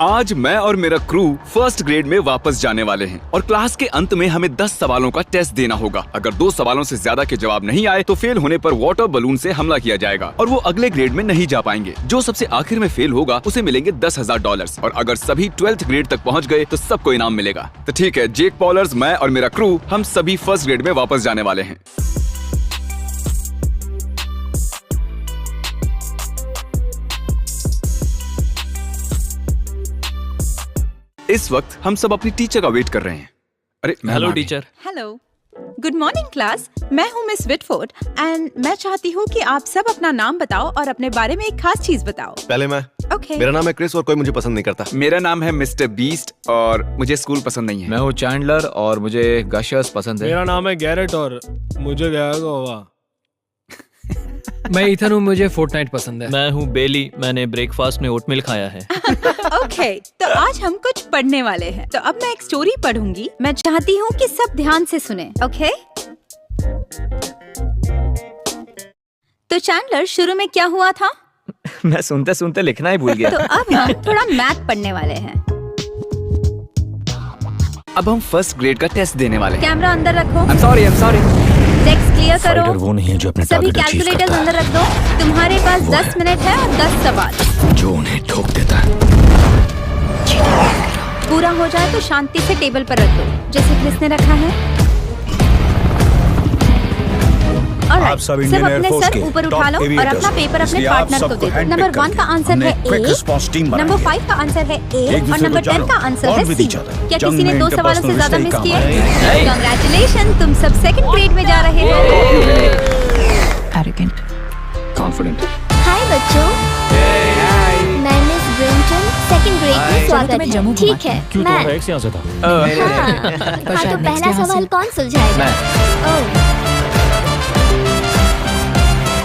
आज मैं और मेरा क्रू फर्स्ट ग्रेड में वापस जाने वाले हैं और क्लास के अंत में हमें 10 सवालों का टेस्ट देना होगा। अगर 2 सवालों से ज्यादा के जवाब नहीं आए तो फेल होने पर वाटर बलून से हमला किया जाएगा और वो अगले ग्रेड में नहीं जा पाएंगे। जो सबसे आखिर में फेल होगा उसे मिलेंगे $10,000 और अगर सभी 12th ग्रेड तक पहुँच गए तो सबको इनाम मिलेगा। तो ठीक है, जेक पॉलर्स, मैं और मेरा क्रू हम सभी फर्स्ट ग्रेड में वापस जाने वाले हैं। इस वक्त हम सब अपनी टीचर का वेट कर रहे हैं। अरे hello teacher. Hello, good morning class. मैं हूँ मिस विटफोर्ड एंड मैं चाहती हूँ कि आप सब अपना नाम बताओ और अपने बारे में एक खास चीज बताओ। पहले मैं। ओके। मेरा नाम है क्रिस और कोई मुझे पसंद नहीं करता। मेरा नाम है मिस्टर बीस्ट और मुझे स्कूल पसंद नहीं है। मैं हूँ चैंडलर और मुझे गशर्स पसंद है। मेरा नाम है गैरेट और मुझे गया गोवा। मैं इथन हूँ, मुझे फोर्टनाइट पसंद है। मैं हूँ बेली, मैंने ब्रेकफास्ट में ओटमील खाया है। ओके, तो आज हम कुछ पढ़ने वाले हैं। तो अब मैं एक स्टोरी पढ़ूंगी। मैं चाहती हूँ कि सब ध्यान से सुने। ओके? तो चैंडलर, शुरू में क्या हुआ था? मैं सुनते सुनते लिखना ही भूल गया। तो अब हम थोड़ा मैथ पढ़ने वाले हैं। अब हम फर्स्ट ग्रेड का टेस्ट देने वाले हैं। कैमरा अंदर रखो। I'm sorry। टेक्स्ट क्लियर करो। वो नहीं है जो अपने सभी टारगेट अचीव कैलकुलेटर्स करता है। अंदर रख दो। तुम्हारे पास 10 मिनट है और 10 सवाल। जो उन्हें ठोक देता है। पूरा हो जाए तो शांति से टेबल पर रख दो, जैसे क्रिस ने रखा है। आप सब इंडियन अपने एयरफोर्स सर के ऊपर टॉप उठा लो और एविएटर्स अपना हो। पेपर अपने इसलिए आप पार्टनर को सबको दे दो। हैंडपिक नंबर 1 का करके आंसर हमने है क्विक ए, रिस्पांस टीम बनाई नंबर है। 5 का आंसर है ए एक और दूसरे नंबर को 10 जानो का आंसर और है with सी। each other। क्या जंग किसी ने में 2 इनका सवालों से personal ज्यादा risk मिस ही किए? काम है। कांग्रेचुलेशन, तुम सब सेकंड ग्रेड में जा रहे हो। Arrogant. कॉन्फिडेंट। हाय बच्चों, मैं मिस ब्रिंटन सेकंड ग्रेड में स्वागत तुम्हें जम्मू है। ठीक है, क्यों मैं तुम्हारा एक से यहाँ से था? हाँ, तो शायद next पहला यहाँ सवाल से- कौन सुलझाएगा? ओह,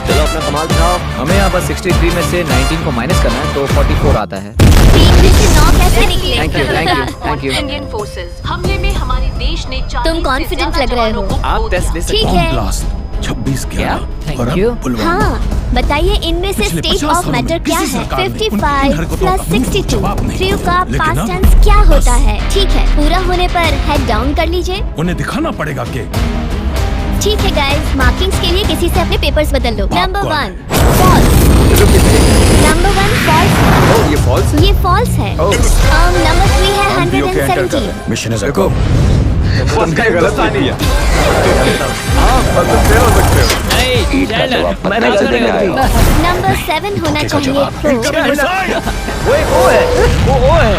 चलो अपना कमाल दिखाओ। हमें यहाँ पर 63 में से 19 को माइनस करना है तो 44 आता है। 3 में से 9 कैसे निकले? Thank you. इंडियन फोर्सेस हमले में हमारे देश ने 40 तुम से कॉन्फिडेंट ज्यादा लग रहे हो। जवानों को आप खो टेस्ट दिया। ले सकते ठीक हो। है। ब्लास्ट 26/11 Thank और अब you। पुलवामा। हाँ, बताइए इनमें से पिछले स्टेट 50 ऑफ सालों में मैटर क्या किसी है? सरकार ने उनकी 55 हरकतों प्लस का मुंह 62 जवाब नहीं ट्रू दिया। का लेकिन पास्ट अब टेंस क्या बस। होता है? ठीक है, पूरा होने पर हेड डाउन कर लीजिए। उन्हें दिखाना पड़ेगा कि ठीक है गाइस, मार्किंग्स के लिए किसी से अपने पेपर्स बदल लो। नंबर कौन 1 फॉल्स। Number 1 false. ओह, ये फॉल्स है। ये फॉल्स है। नंबर 3 है 117। मिशन इज देखो, तुमका गलत नहीं है। हाँ, पर तुम फेल हो सकते हो। नहीं, चैंडलर, मैंने गलती कर दी। नंबर 7 होना चाहिए प्रो। वो है।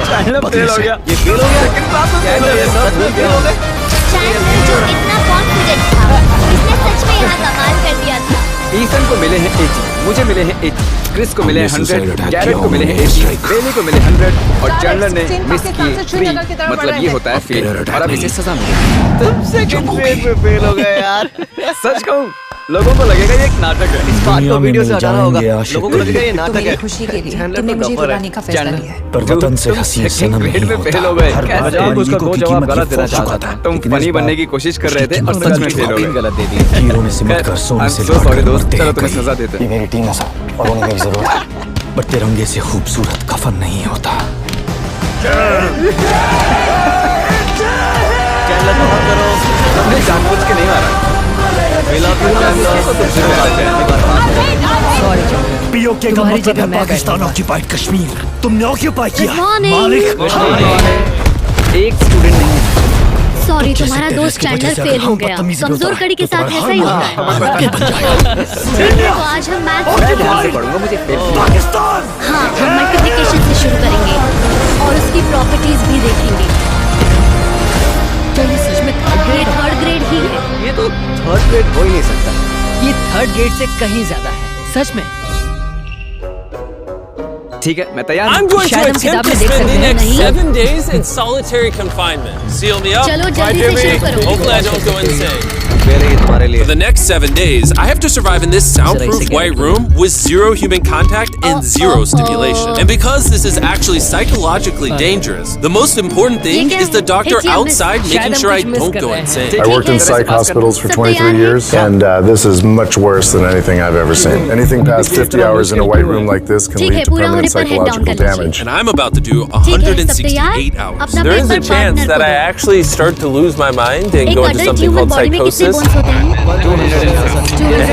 चैंडलर फेल हो गया। ये फेल हो गया, लेकिन चैंडलर ये सब भूल गया। चैंडलर जो इतना कॉन्फिडेंट था, इसने सच में यहाँ कमाल कर दिया था। ईथन को मिले हैं 80, मुझे मिले हैं 80, क्रिस को मिले हैं हमने 100, suicide गैरेट को मिले हैं 80, बेली को मिले 100 और चैंडलर ने मिस किए 3। मतलब ये होता है फेल और अब इसे सजा मिलेगी। तुम सेकंड ग्रेड में फेल हो गए यार। सच कहूँ, लोगों को लगेगा ये एक नाटक है। इस बात दुनिया को में वीडियो से मिल हटाना होगा। जाएंगे आशिक लोगों को लगेगा ये नाटक तुम्हारी है। खुशी के लिए चैंडलर तुमने तो मुझे टॉपर है। रुलाने का फैसला लिया है। पर वतन से हसी सनम ग्रेड नहीं में होता। फेल हो गए। हर बार मजाक उसका ईगो 2 की जवाब कीमत गलत ये देना फौज चुका चाहता था। था। तुम लेकिन इस फनी बनने बार की कोशिश कर रहे थे और उसकी सच में कीमत फेल हो गलत गए। गलत दे दी। हीरो ने सिमट कर सोने से so sorry दोस्त, लौटकर चलो मरते तुम्हें हैं सजा कहीं। देते हैं। ये मेरी टीम है सब और उन्हें मेरी जरूरत है। पर तिरंगे से खूबसूरत कफन नहीं होता। चैंडलर को हक करो। हमने जानबूझ के नहीं मारा। सॉरी चैंडलर, पीओके का तुम्हारी मतलब जगह है मैं पाकिस्तान बैठूंगा। ऑक्यूपाइड कश्मीर। तुमने ऑक्यूपाई किया। Good morning। मालिक एक स्टूडेंट नहीं है। सॉरी, जैसे तुम्हारा टेरेस दोस्त की वजह चैंडलर से फेल अगर हो हम गया। बदतमीजी कमजोर करता कड़ी के है, तो साथ ऐसा ही तुम्हारा होता है। हाथ बन जाएगा। तो आज हम मैथ ध्यान से पढ़ूंगा, मुझे फेल पाकिस्तान हाँ, हम मल्टीप्लिकेशन से शुरू करेंगे और उसकी प्रॉपर्टीज भी देखेंगे। क्या ये सच में थर्ड ग्रेड ही है? ये तो थर्ड ग्रेड हो ही नहीं सकता। ये थर्ड ग्रेड से कहीं ज्यादा है, सच में। ठीक है, मैं तैयार I'm हूँ। going to शायद हम attempt किताब to में देख spend the सकते हैं, next नहीं? 7 days in solitary confinement. Seal me up. चलो Bye, जल्दी से Jimmy. शुरू करो। Hopefully I don't go insane. पहले ही तुम्हारे लिए। For the next 7 days, I have to survive in this soundproof white room with 0 human contact and 0 stimulation. And because this is actually psychologically dangerous, the most important thing is the doctor outside making sure I don't go insane. I worked in psych hospitals for 23 years, and this is much worse than anything I've ever seen. Anything past 50 hours in a white room like this can ठीक है, lead to पूरा होने permanent psychological damage. And I'm about to do 168 hours. There is a chance that I actually start to lose my mind and go into something called psychosis.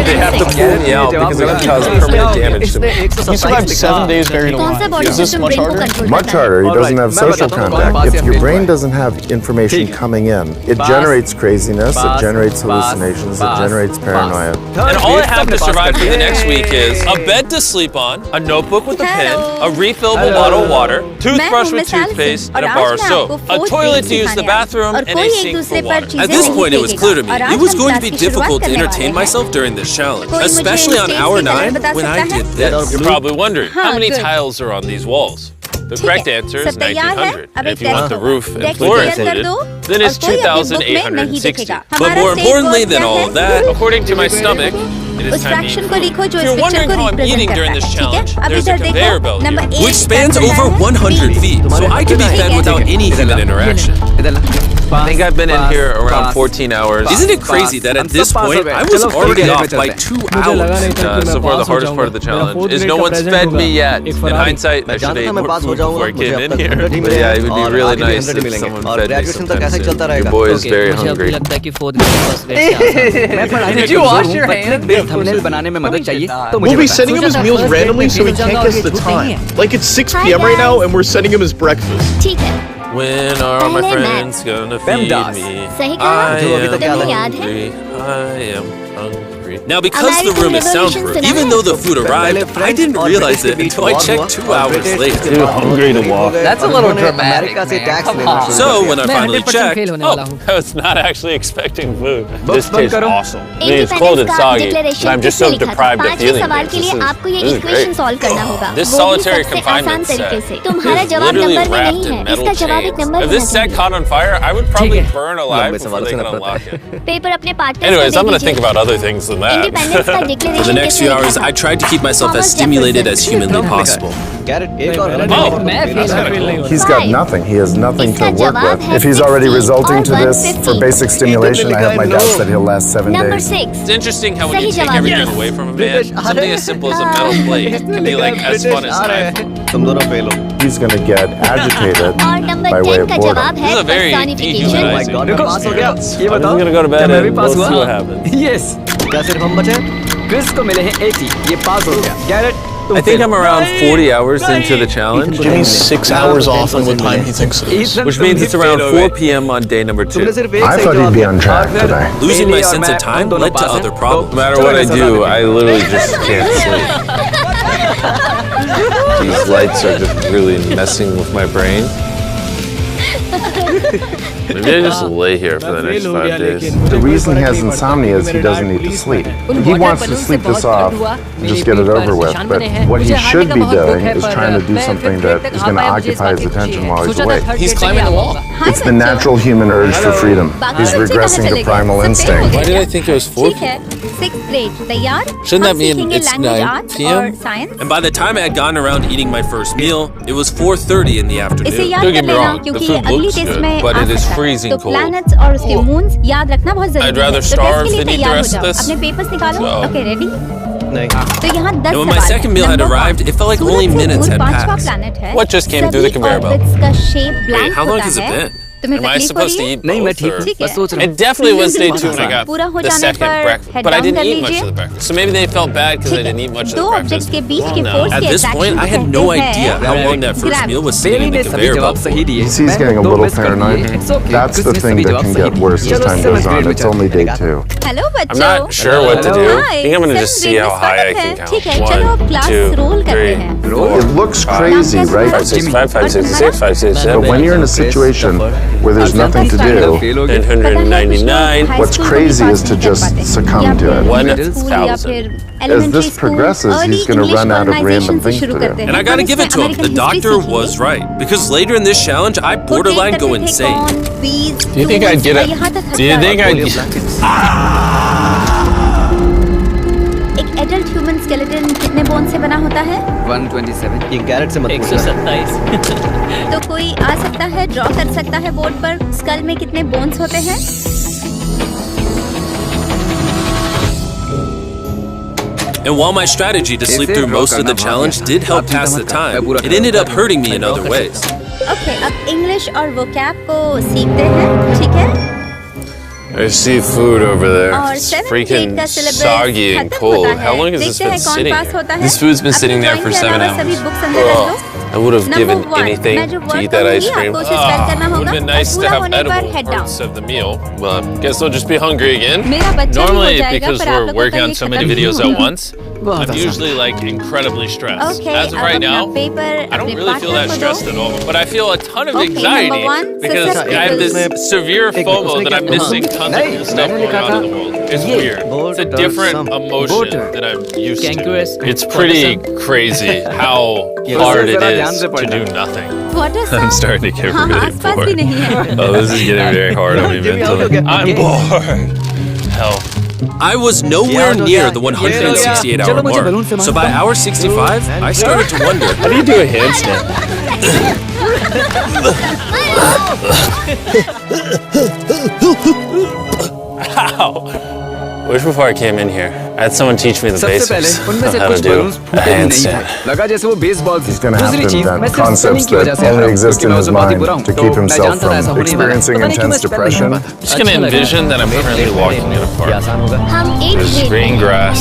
They have to pull me out because it can cause permanent damage to me. You survived 7 days buried alive. Is this much harder? Much harder. He doesn't have social contact. If your brain doesn't have information coming in, it generates craziness, it generates hallucinations, it generates paranoia. And all I have to survive for the next week is a bed to sleep on, a notebook with a pen, a refillable bottle of water, toothbrush with toothpaste, and a bar of soap, a toilet to use the bathroom, and a sink for water. At this point, it was clear to me it was going to be difficult to entertain myself during this challenge, especially on hour 9 when I did this. You're probably wondering, how many tiles are on these walls? The correct answer is 1900. And if you want the roof and floor included, then it's 2860. But more importantly than all of that, according to my stomach, it is time to eat food. If you're wondering how I'm eating during this challenge, there's a conveyor belt here. which spans over 100 feet, so I can be fed without any human interaction. I think I've been in here around 14 hours. Isn't it crazy that at this point, I was already off by 2 hours? So far, the hardest part of the challenge is no one's fed me yet. In hindsight, I should have ate more food before I came in here. But yeah, it would be really nice if someone fed me sometime soon. Your boy is very hungry. Did you wash your hands? We'll be sending him his meals randomly so he can't guess the time. Like it's 6 p.m. right now and we're sending him his breakfast. When are all my friends gonna feed me? I am hungry. Now, because the room is soundproof, even though the food arrived, I didn't realize it until I checked 2 hours later. Too hungry to walk. That's a little dramatic, man. Come on. So, when I finally checked, I was not actually expecting food. This tastes awesome. I mean, it's cold and soggy, but I'm just so deprived of feeling this. This is great. This solitary confinement set is literally wrapped in metal chains. If this set caught on fire, I would probably burn alive before they could unlock it. Anyways, I'm gonna think about other things than that. For the next few hours, I tried to keep myself as stimulated as humanly possible. He's got nothing. He has nothing to work with. If he's already resulting to this for basic stimulation, I have my doubts that he'll last 7 days. It's interesting how when you take everything away from a man, something as simple as a metal plate can be like as fun as knife. He's going to get agitated by way of boredom. This is a very dehumanizing experience. I'm just gonna go to bed and we'll see what happens. Yes. Chris को मिले हैं 80. ये पास हो गया. Garrett, I think I'm around 40 hours into the challenge. Jimmy's 6 hours off on what time he thinks it is. Which means it's around 4 p.m. on day number 2. I thought he'd be on track today. Losing my sense of time led to other problems. No matter what I do, I literally just can't sleep. These lights are just really messing with my brain. Maybe I just lay here for the next 5 days. The reason he has insomnia is he doesn't need to sleep. He wants to sleep this off, just get it over with. But what he should be doing is trying to do something that is going to occupy his attention while he's awake. He's climbing the wall. It's the natural human urge for freedom. He's regressing to primal instinct. Why did I think it was 4 p.m.? Shouldn't that mean it's 9 p.m.? And by the time I had gotten around to eating my first meal, it was 4:30 in the afternoon. Don't get me wrong, the food looks good, but it is freezing cold. I'd rather starve than eat the rest of this. And when my second meal had arrived, it felt like only minutes had passed. What just came through the conveyor belt? Wait, how long has it been? Am I supposed to eat both? ठीक It definitely was day 2 when I got the second breakfast, but I didn't eat much of the breakfast. So maybe they felt bad because I didn't eat much of the breakfast. No. At this point, I had no idea how long that first meal was sitting in the conveyor belt for. He sees getting a little paranoid. That's the thing that can get worse as time goes on. It's only day 2. I'm not sure what to do. I think I'm going to just see how high I can count. 1, 2, 3, 4. It looks crazy, right? 5, 6, 5, 5, 6, 6, 5, 6, 7. But when you're in a situation where there's nothing to do, 199. what's crazy is to just succumb to it. 1,000. As this progresses, he's going to run out of random things to do. And I gotta give it to him, the doctor was right. Because later in this challenge, I borderline go insane. Do you think I'd get it? Do you think I'd get एक adult human skeleton कितने bone से बना होता है? 127. ये carat से मत 127. तो कोई आ सकता है, ड्रॉ कर सकता है बोर्ड पर स्कल में कितने बोन्स होते हैं? And while my strategy to sleep through most of the challenge did help pass the time, it ended up hurting me in other ways. Okay, अब इंग्लिश और वोकैब को सीखते हैं, ठीक है? I see food over there. और It's 7th freaking grade का syllabus soggy and खत्म cold. होता How है। long has this देखते been हैं कौन sitting पास here? होता है। This food's been अपनी sitting there drawing for के 7 अलावा सभी hours. books अंदर रख दो। I would have Number given 1, anything मैं जो to word eat that ice कहूँगी, cream. आपको उसे spell करना Would होगा have been nice और to पूरा have होने पर edible head down। parts of the meal, but guess I'll just be hungry again. मेरा बच्चा भी हो Normally, जाएगा, because पर आप we're लोगों working का on ये so many खत्म videos नहीं at होगा। once, I'm usually like incredibly stressed. Okay, As of अब right अपना now, paper I don't अपने really feel partner that को stressed दो। at all, but I feel a ton of Okay, anxiety number 1, because I have this severe FOMO that I'm missing tons of cool stuff going on in the world. It's weird. It's a different emotion that I'm used to. It's pretty crazy how hard it is to do nothing. Water I'm sound? starting to get हाँ, really आसपास भी bored. नहीं है। Oh, this is getting very hard on me mentally. I'm bored. Hell. I was nowhere near the 168 hour mark, so by hour 65, I started to wonder. How do you do a handstand? Ow! Wish before I came in here, I had someone teach me the सबसे पहले basics उनमें of से how to कुछ do balloons a फूटे ही नहीं handstand. थे। लगा जैसे वो baseball He's going to have दूसरी to चीज मैं invent सिर्फ concepts स्पेलिंग की वजह that से हरा only हूँ, exist क्योंकि in मैं his उससे बहुत ही mind बुरा हूँ। to तो keep मैं himself जानता था ऐसा from होने ही वाला है। experiencing पता नहीं क्यों मैं intense स्पेल नहीं depression. कर पाता। Just gonna envision that I'm currently walking in a park. आसान होगा। हम 8th There's grade green में grass.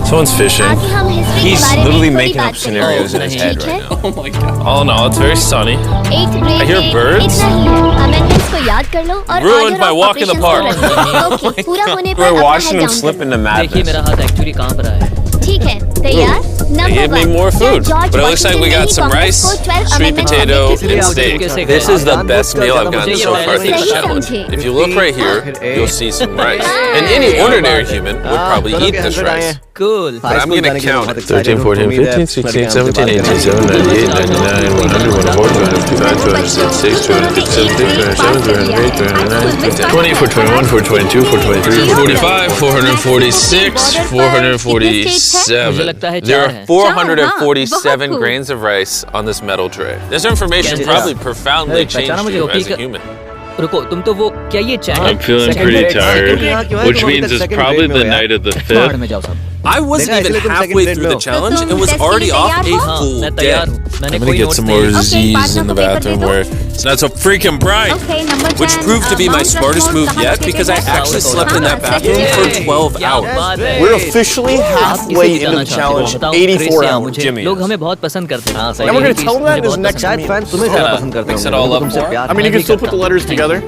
Someone's fishing. आगे हम history के He's बारे में literally थोड़ी making बात up scenarios in his करेंगे, head ठीक है? right now. Oh my god. Oh no, it's very sunny. 8th grade I hear में birds. इतना ही है। Amendments को याद कर लो और Ruined order my of walk in the operations को park. रख दो। Okay, पूरा होने पर We're अपना watching head him down slip कर into दो। madness. हाथ एक्चुअली कहाँ पर आया है? ठीक है, तैयार? They Number gave me 1, more क्या food, George but it looks like we Washington got ने some Congress rice, को 12 sweet amendments potato, submit and किए steak. थे? This is the best meal I've gotten so far this सही challenge. समझे। If you look right here, you'll see some rice. And any ordinary human would probably eat this rice. Cool. But I'm going to count 13, 14, 15, 16, 17, 18, 17, 98, 99, 100, 104, 255, 266, 267, 278, 299, 20, 421, 422, 423, 445, 446, 447. There are 447 grains of rice on this metal tray. This information probably profoundly changed you as a human. रुको, तुम तो वो क्या ये channel? I'm feeling pretty tired, which means it's probably the night of the 5th. में जाओ सब। I wasn't even halfway through the challenge and was already off a full मैं day. तैयार हूँ। मैंने I'm कोई gonna get notes some नहीं more लिया। Z's in the bathroom where it's not so freaking bright. Okay, number 10, Which proved to be my smartest move yet because I actually slept in that bathroom for 12 hours. We're officially halfway into the challenge. 84 hours. Jimmy. लोग हमें बहुत पसंद करते हैं। And we're going to tell them that in his next शायद meal. Fan तुम्हें ज्यादा पसंद करते Mix होंगे। it all लोग up तुमसे more. प्यार I mean, you can still put the letters together.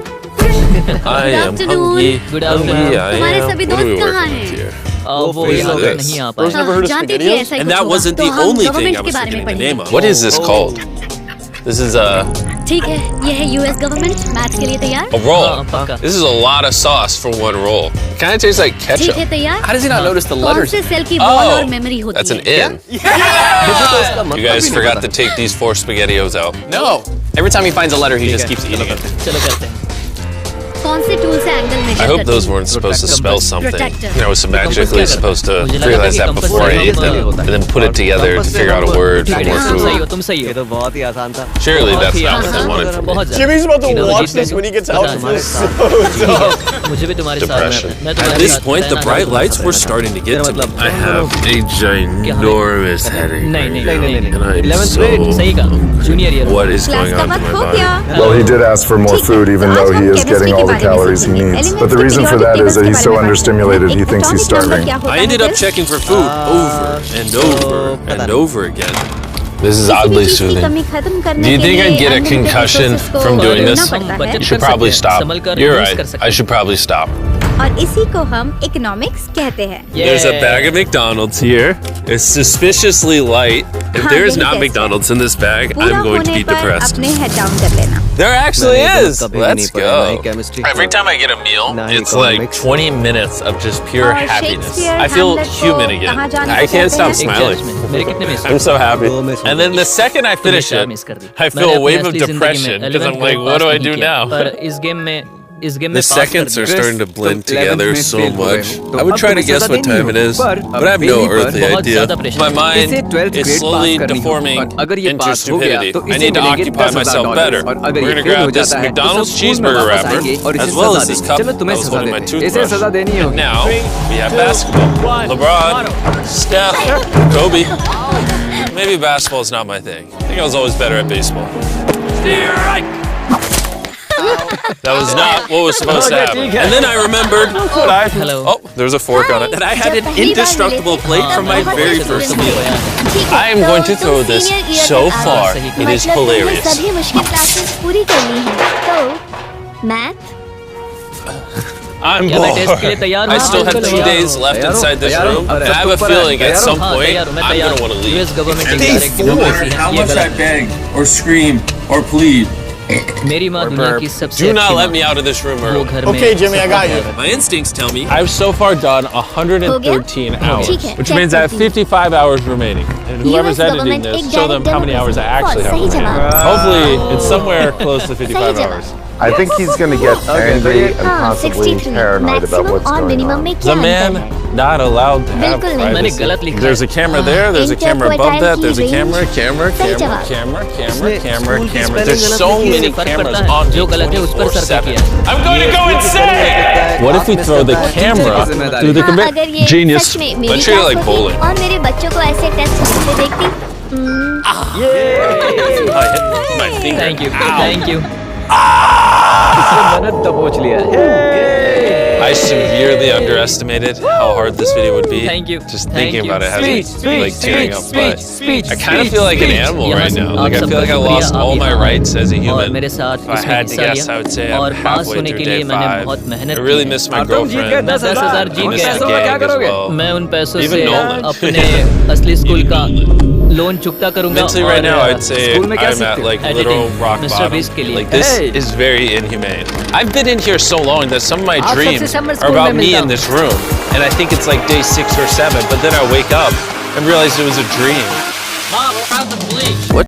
I am hungry. Good Hungry, I तुम्हारे am. सभी What are we दोस्त working कहाँ with हैं? here? वो ये लोग Yes. नहीं आ Those पाए। never heard of जानते थे SpaghettiOs? ऐसा ही And कुछ that होगा। wasn't तो the हम only thing government I के was बारे में forgetting the पढ़ेंगे। name of. What is this called? This is ठीक है, ये है US गवर्नमेंट। मैथ्स के लिए तैयार? a roll. पक्का। This is a lot of sauce for one roll. Kind of tastes like ठीक ketchup. है, तैयार? How does he not notice the कौन letters? से सेल की वॉल और Oh, मेमोरी होती that's है? an N. You guys forgot to take these 4 SpaghettiOs out. No. Every time he finds a letter, he just keeps eating it. चलो करते हैं। कौन से टूल से एंगल मेजर I hope करते those हैं? weren't supposed to spell something. Protector. I was magically supposed to realize that before I ate them, and then put it together to figure out a word for more तुम सही हो, food. तुम सही ये हो। तो बहुत ही आसान था। Surely that's not what they wanted from me. बहुत ज़्यादा। Jimmy's about to You know, watch जीतने this को when he gets पता out है। of this. So dumb. मुझे भी तुम्हारे साथ Depression. मैं At तुम्हारे this साथ point, the रहना bright चाहता lights were starting to get to me. I have a ginormous headache. नहीं नहीं नहीं And नहीं। I'm 11th grade so... सही का junior year. What is class going का on to वक्त my हो body? गया। Well, he did ask for more food, even though he is getting all the calories he needs. But the reason for that is that he's so understimulated, he thinks he's starving. I ended up checking for food over and over and over again. This is oddly soothing. Do you think I'd get a concussion from doing this? You should probably stop. You're right. I should probably stop. और इसी को हम economics कहते हैं। There's a bag of McDonald's here. It's suspiciously light. If there is not McDonald's in this bag, I'm going to be depressed. अपने head down कर लेना। There actually is. Let's go. Chemistry. Every time I get a meal, Nah, it's like economics. 20 minutes of just pure और happiness. Shakespeare, I feel Hamlet को human again. कहाँ जाने I को can't कहते stop हैं? smiling. मेरे कितने miss? I'm so happy. दो में से And then the second I finish it, I feel a wave of depression because I'm like, what do I do now? पर इस गेम में इस गेम में The seconds are starting to blend together so much. I would try to guess what time it is, but I have no earthly idea. My mind is slowly deforming into stupidity. I need to occupy myself better. We're gonna grab this McDonald's cheeseburger wrapper, as well as this cup that was holding my toothbrush. And now, we have basketball. LeBron, Steph, Kobe. Maybe basketball is not my thing. I think I was always better at baseball. That was not what was supposed to happen. And then I remembered oh, there's a fork on it. That I had an indestructible plate from my very first meal. I am going to throw this so far. It is hilarious. सभी मुश्किल classes पूरी करनी है तो math I'm bored. I still have 2 days left inside this room, and I have a feeling at some point I'm going to want to leave. Day 4. How much I beg or scream or plead. मेरी माँ दुनिया की सबसे Do not let me out of this room early. Okay, Jimmy, I got you. My instincts tell me I've so far done 113 hours, which means I have 55 hours remaining. And whoever's editing this, show them how many hours I actually have remaining. Hopefully, it's somewhere close to 55 hours. I think he's going to get angry and possibly paranoid about what's going on. The man not allowed to have privacy. There's a camera there, there's a camera above that, there's a camera. There's so many cameras on me 24/7. I'm going to go insane! What if we throw the camera through the computer? Genius. Let's treat it like bowling. और मेरे बच्चों को ऐसे test होते देखती I hit my finger. Thank you. मैंने दबोच लिया है। I severely underestimated how hard this video would be. Thank you. Just thinking about it has me like tearing up. But I kind of feel like an animal right now. Like I feel like I lost all my rights as a human. If I had to guess, I would say I'm halfway through day 5. I really miss my girlfriend. I miss the gang as well. मैं उन पैसों Even से Nolan. अपने असली school का loan चुकता करूंगा। Mentally right now, I'd say I'm at like literal rock bottom. Like this is very inhumane. I've been in here so long that some of my dreams are about me in this room. And I think it's like day 6 or 7, but then I wake up and realize it was a dream. Mom, found the bleach. What